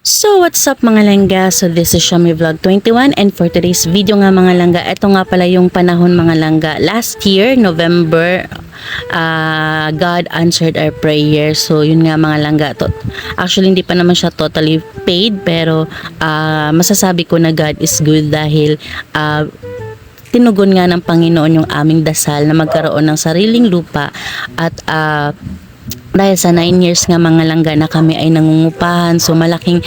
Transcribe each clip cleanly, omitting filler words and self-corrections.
So what's up mga langga? So this is Xiaomi Vlog 21 and for today's video nga mga langga, ito nga pala yung panahon mga langga. Last year, November, God answered our prayer. So yun nga mga langga. Actually hindi pa naman siya totally paid pero masasabi ko na God is good dahil tinugon nga ng Panginoon yung aming dasal na magkaroon ng sariling lupa at dahil sa 9 years nga mga langga na kami ay nangungupahan, so malaking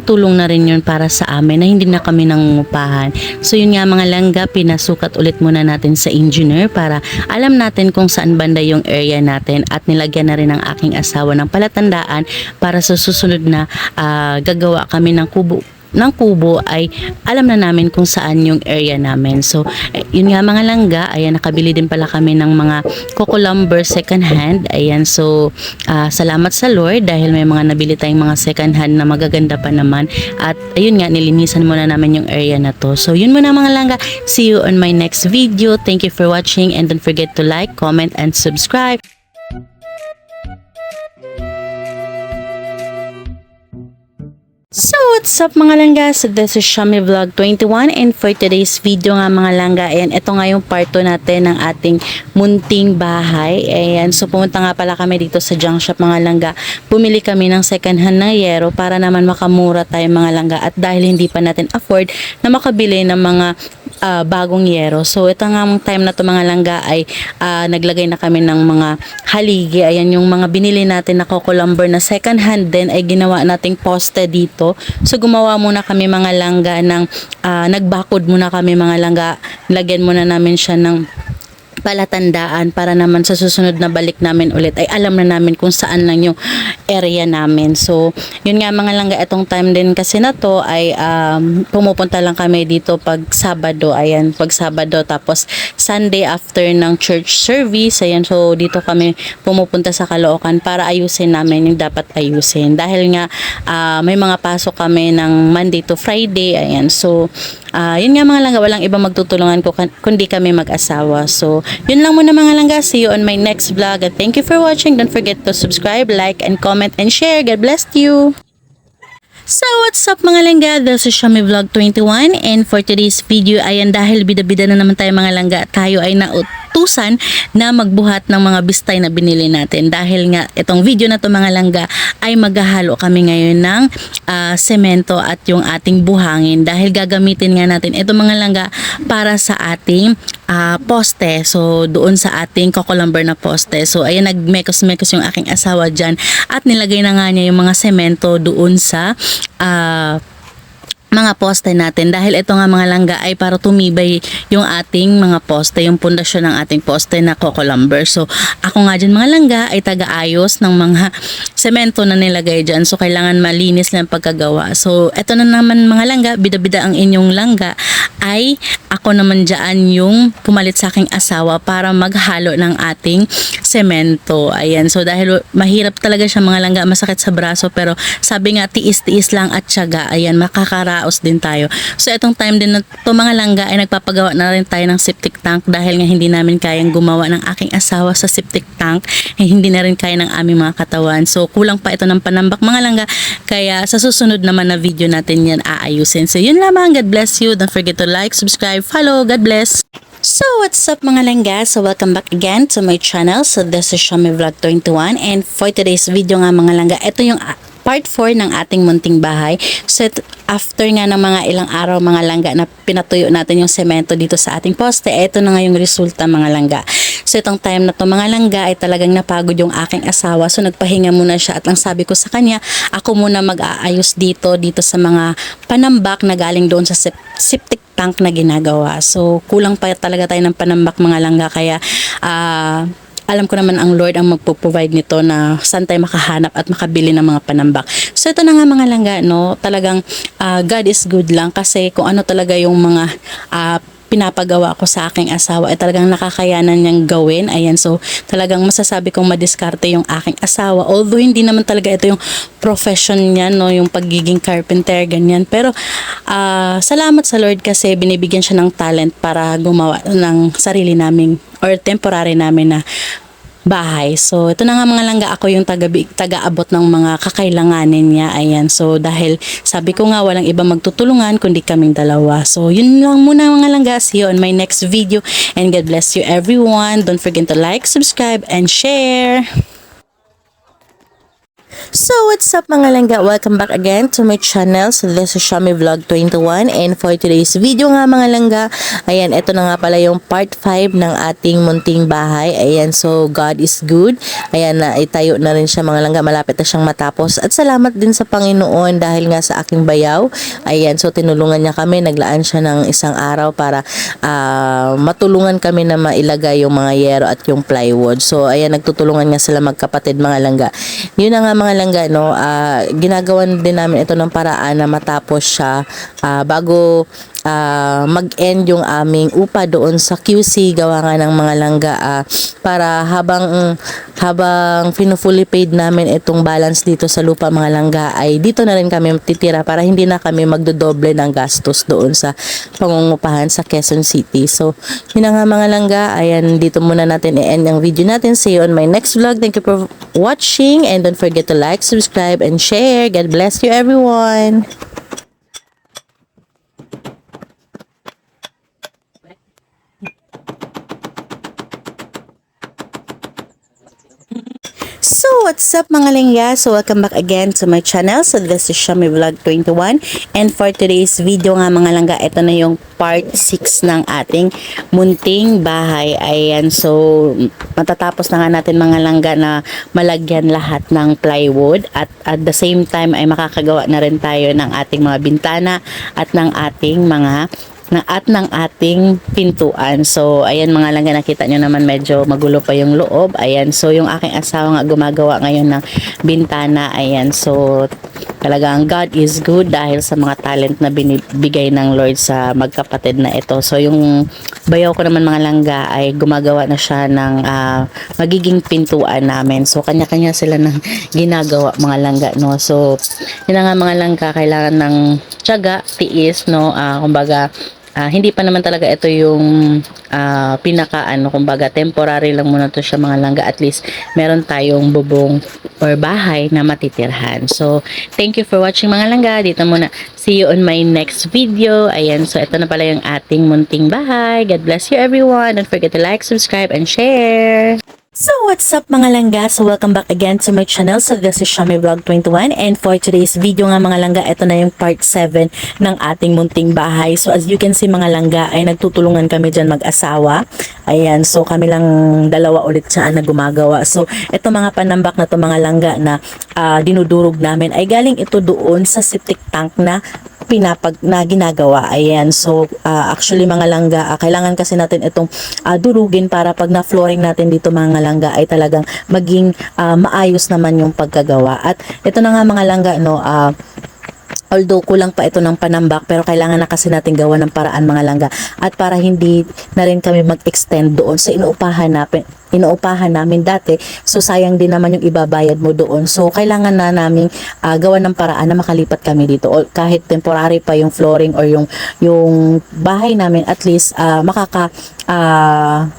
tulong na rin yun para sa amin na hindi na kami nangungupahan. So yun nga mga langga, pinasukat ulit muna natin sa engineer para alam natin kung saan banda yung area natin at nilagyan na rin ng aking asawa ng palatandaan para sa susunod na gagawa kami ng kubo ay alam na namin kung saan yung area namin. So yun nga mga langga, ayan, nakabili din pala kami ng mga coco lumber second hand. Ayan, so salamat sa Lord dahil may mga nabili tayong mga second hand na magaganda pa naman. At ayun nga, nilinisan muna namin yung area na to. So yun muna mga langga, see you on my next video. Thank you for watching and don't forget to like, comment and subscribe. So what's up mga langga? So this is Xiaomi Vlog 21 and for today's video nga mga langga, ayan, ito nga yung part 2 natin ng ating munting bahay. Ayan, so pumunta nga pala kami dito sa junk shop mga langga. Bumili kami ng second hand na yero para naman makamura tayo mga langga at dahil hindi pa natin afford na makabili ng mga bagong yero. So ito nga mong time na to mga langga ay naglagay na kami ng mga haligi. Ayan yung mga binili natin na coco lumber na second hand din ay ginawa nating poste dito. So gumawa muna kami mga langga ng nagbakod muna kami mga langga. Lagyan muna namin siya ng palatandaan para naman sa susunod na balik namin ulit ay alam na namin kung saan lang yung area namin. So yun nga mga langga, itong time din kasi na to ay pumupunta lang kami dito pag Sabado. Ayan, pag Sabado tapos Sunday after ng church service. Ayan, so dito kami pumupunta sa Caloocan para ayusin namin yung dapat ayusin dahil nga may mga pasok kami ng Monday to Friday. Ayan, so yun nga mga langga, walang ibang magtutulungan ko kundi kami mag-asawa. So yun lang muna mga langga, see you on my next vlog and thank you for watching. Don't forget to subscribe, like and comment and share. God bless you. So what's up mga langga, this is Xiaomi Vlog 21 and for today's video, ayan, dahil bida-bida na naman tayo mga langga at tayo ay nautusan na magbuhat ng mga bistay na binili natin. Dahil nga itong video na to mga langga ay maghahalo kami ngayon ng semento at yung ating buhangin dahil gagamitin nga natin ito mga langga para sa ating poste. So doon sa ating coco lumber na poste. So ayan, nagmekos-mekos yung aking asawa dyan at nilagay na nga niya yung mga semento doon sa mga poste natin dahil ito nga mga langga ay para tumibay yung ating mga poste, yung pundasyon ng ating poste na coco lumber. So ako nga dyan mga langga ay taga-ayos ng mga semento na nilagay dyan, so kailangan malinis lang pagkagawa. So eto na naman mga langga, bida-bida ang inyong langga, ay ako naman dyan yung pumalit sa aking asawa para maghalo ng ating semento. Ayan, so dahil mahirap talaga siya mga langga, masakit sa braso pero sabi nga tiis-tiis lang at tiyaga. Ayan, makakaraos din tayo. So etong time din na to mga langga ay nagpapagawa na rin tayo ng septic tank dahil nga hindi namin kayang gumawa ng aking asawa sa septic tank, hindi na rin kaya ng aming mga katawan. So kulang pa ito ng panambak mga langga, kaya sa susunod naman na video natin yan aayusin. So yun lamang, God bless you. Don't forget to like, subscribe, follow. God bless. So what's up mga langga, so welcome back again to my channel. So this is Xiaomi Vlog 21 and for today's video nga mga langga, ito yung part 4 ng ating munting bahay. So after nga ng mga ilang araw mga langga na pinatuyo natin yung semento dito sa ating poste, ito na nga yung resulta mga langga. So itong time na to mga langga ay talagang napagod yung aking asawa, so nagpahinga muna siya at ang sabi ko sa kanya, ako muna mag-aayos dito sa mga panambak na galing doon sa septic tank na ginagawa. So kulang pa talaga tayo ng panambak mga langga, kaya alam ko naman ang Lord ang magpo-provide nito na saan tayo makahanap at makabili ng mga panambak. So ito na nga mga langga, no, talagang God is good lang kasi kung ano talaga yung mga pinapagawa ko sa aking asawa ay talagang nakakayanan niyang gawin. Ayan, so talagang masasabi kong madiskarte yung aking asawa. Although hindi naman talaga ito yung profession niya, no, yung pagiging carpenter, ganyan. Pero salamat sa Lord kasi binibigyan siya ng talent para gumawa ng sarili naming or temporary namin na bahay. So, ito na nga mga langga, ako yung taga-abot ng mga kakailanganin niya. Ayan. So, dahil sabi ko nga, walang iba magtutulungan kundi kaming dalawa. So, yun lang muna mga langga. See you on my next video. And God bless you everyone. Don't forget to like, subscribe, and share. So what's up mga langga, welcome back again to my channel. So this is Shami Vlog 21, and for today's video nga mga langga, ayan, ito na nga pala yung part 5 ng ating munting bahay. Ayan, so God is good. Ayan, na itayo na rin siya mga langga, malapit na siyang matapos, at salamat din sa Panginoon dahil nga sa aking bayaw. Ayan, so tinulungan niya kami, naglaan siya ng isang araw para matulungan kami na mailagay yung mga yero at yung plywood. So ayan, nagtutulungan nga sila magkapatid mga langga. Yun na nga mga langga, no, ginagawan din namin ito ng paraan na matapos siya bago mag-end yung aming upa doon sa QC. Gawa nga ng mga langga para habang fully paid namin itong balance dito sa lupa mga langga, ay dito na rin kami titira para hindi na kami magdodoble ng gastos doon sa pangungupahan sa Quezon City. So yun na nga mga langga, ayan, dito muna natin i-end ang video natin. See you on my next vlog. Thank you for watching, and don't forget to like, subscribe, and share. God bless you everyone. So what's up mga langga, so welcome back again to my channel. So this is Shami Vlog 21, and for today's video nga mga langga, ito na yung part 6 ng ating munting bahay. Ayan, so matatapos na nga natin mga langga na malagyan lahat ng plywood, at the same time ay makakagawa na rin tayo ng ating mga bintana at ng ating pintuan. So ayan mga langga, nakita nyo naman medyo magulo pa yung loob. Ayan, so yung aking asawa nga gumagawa ngayon ng bintana. Ayan, so talagang God is good dahil sa mga talent na binibigay ng Lord sa magkapatid na ito. So yung bayaw ko naman mga langga ay gumagawa na siya ng magiging pintuan namin. So kanya-kanya sila ng ginagawa mga langga, no. So yun na nga mga langga, kailangan ng tiyaga, tiis, no. Kumbaga hindi pa naman talaga ito yung kumbaga temporary lang muna to siya mga langga. At least meron tayong bubong or bahay na matitirhan. So thank you for watching mga langga. Dito muna, see you on my next video. Ayan, so ito na pala yung ating munting bahay. God bless you everyone. Don't forget to like, subscribe, and share. So what's up mga langga, so welcome back again to my channel. So this is Shami Vlog 21, and for today's video nga mga langga, ito na yung part 7 ng ating munting bahay. So as you can see mga langga, ay nagtutulungan kami dyan mag-asawa. Ayan, so kami lang dalawa ulit siya na gumagawa. So ito mga panambak na to mga langga na dinudurog namin ay galing ito doon sa septic tank na ginagawa. Ayan, so actually mga langga, kailangan kasi natin itong durugin para pag na-flooring natin dito mga langga ay talagang maging maayos naman yung pagkagawa. At ito na nga mga langga, no, although kulang pa ito ng panambak, pero kailangan na kasi natin gawa ng paraan mga langga, at para hindi na rin kami mag-extend doon sa inuupahan namin dati. So sayang din naman yung ibabayad mo doon. So kailangan na namin gawa ng paraan na makalipat kami dito, o kahit temporary pa yung flooring or yung bahay namin, at least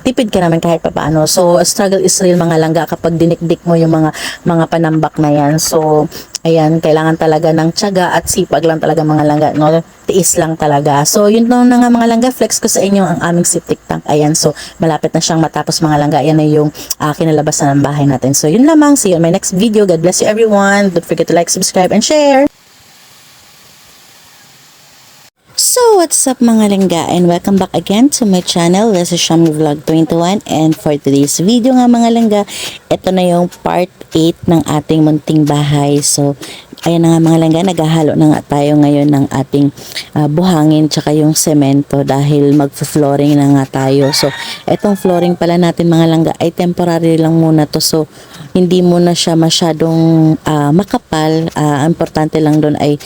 tipid ka naman kahit papaano. So struggle is real mga langga kapag dinikdik mo yung mga panambak na yan. So ayan, kailangan talaga ng tiyaga at sipag lang talaga mga langga, no? Tiis lang talaga. So yun na nga mga langga, flex ko sa inyo ang aming septic tank. Ayan, so malapit na siyang matapos mga langga. Ayan na yung kinalabasan ng bahay natin. So yun lamang, see you on my next video. God bless you everyone. Don't forget to like, subscribe, and share. So what's up mga langga, and welcome back again to my channel. This is Shami Vlog 21, and for today's video nga mga langga, ito na yung part 8 ng ating munting bahay. So ayan na nga mga langga, naghahalo na nga tayo ngayon ng ating buhangin tsaka yung semento dahil mag-flooring na nga tayo. So etong flooring pala natin mga langga ay temporary lang muna to. So hindi muna siya masyadong makapal. Importante lang doon ay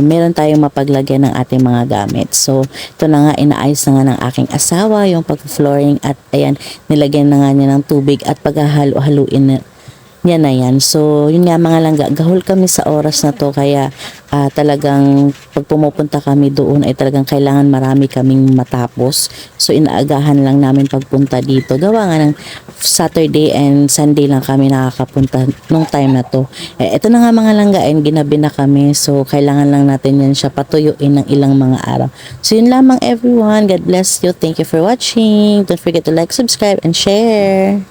meron tayong mapaglagyan ng ating mga gamit. So ito na nga, inaayos na nga ng aking asawa yung pag-flooring, at ayan, nilagyan na nga niya ng tubig at paghahalo-haluin niya na yan. So yun nga mga langga, gahol kami sa oras na to, kaya talagang pag pumupunta kami doon ay talagang kailangan marami kaming matapos. So inaagahan lang namin pagpunta dito, gawa nga ng Saturday and Sunday lang kami nakakapunta nung time na to. Ito na nga mga langga, and ginabi na kami. So, kailangan lang natin yan siya patuyuin ng ilang mga araw. So, yun lamang everyone. God bless you. Thank you for watching. Don't forget to like, subscribe, and share.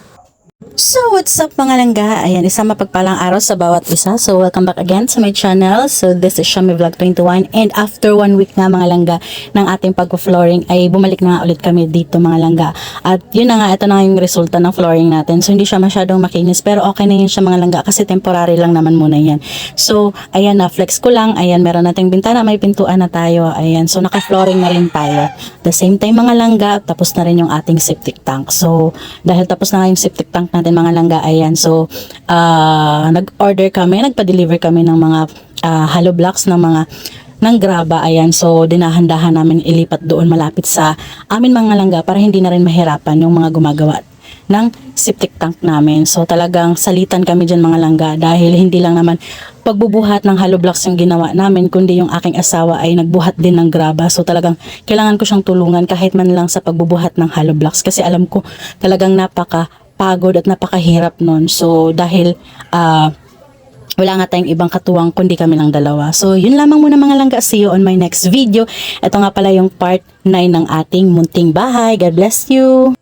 So, what's up mga langga? Ayan, isang mapagpalang araw sa bawat isa. So, welcome back again sa my channel. So, this is Shami Vlog 21. And after 1 week nga mga langga ng ating pag-flooring ay bumalik na nga ulit kami dito mga langga. At yun na nga, ito na yung resulta ng flooring natin. So, hindi siya masyadong makinis pero okay na yun siya mga langga kasi temporary lang naman muna yan. So, ayan na, flex ko lang. Ayan, meron nating bintana, may pintuan na tayo. Ayan, so naka-flooring na rin tayo. The same time mga langga, tapos na rin yung ating septic tank. So, dahil tapos na nga yung septic tank natin mga langga, ayan, so nag-order kami, nagpa-deliver kami ng mga hollow blocks ng graba, ayan, so dinahandahan namin ilipat doon malapit sa amin mga langga para hindi na rin mahirapan yung mga gumagawa ng septic tank namin. So talagang salitan kami dyan mga langga dahil hindi lang naman pagbubuhat ng hollow blocks yung ginawa namin, kundi yung aking asawa ay nagbuhat din ng graba. So talagang kailangan ko siyang tulungan kahit man lang sa pagbubuhat ng hollow blocks kasi alam ko talagang napaka-pagod at napakahirap nun. So dahil wala nga tayong ibang katuwang kundi kami lang dalawa. So yun lamang muna mga langga. See you on my next video. Ito nga pala yung part 9 ng ating munting bahay. God bless you.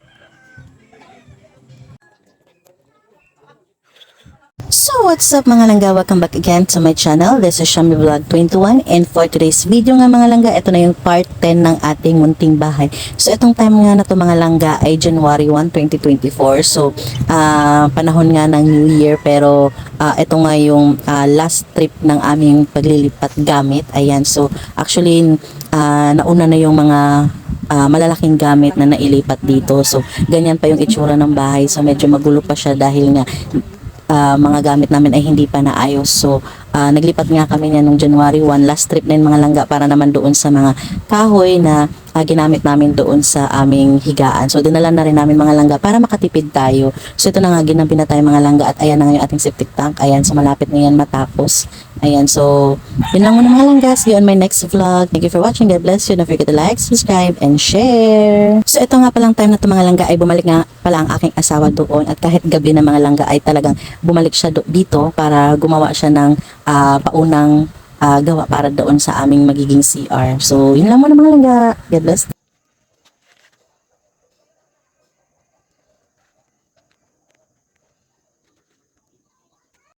So what's up mga langga, welcome back again to my channel. This is Shami Vlog 21 and for today's video nga mga langga, ito na yung part 10 ng ating munting bahay. So itong time nga na to mga langga ay January 1, 2024. So panahon nga ng New Year pero ito nga yung last trip ng aming paglilipat gamit. Ayan, so actually nauna na yung mga malalaking gamit na nailipat dito. So ganyan pa yung itsura ng bahay. So medyo magulo pa siya dahil nga mga gamit namin ay hindi pa naayos. So naglipat nga kami niya nung January 1, last trip na yung mga langga para naman doon sa mga kahoy na ginamit namin doon sa aming higaan. So dinala na rin namin mga langga para makatipid tayo. So ito na nga, ginabi na tayo mga langga at ayan na nga yung ating septic tank. Ayan, so malapit na yan matapos. Ayan, so yun lang muna mga langga. See you on my next vlog. Thank you for watching. God bless you. Don't forget to like, subscribe, and share. So ito nga palang time na ito mga langga ay bumalik nga pala ang aking asawa doon at kahit gabi na mga langga ay talagang bumalik siya dito para gumawa siya ng paunang gawa para doon sa aming magiging CR. So, yun lang muna mga langga. God bless.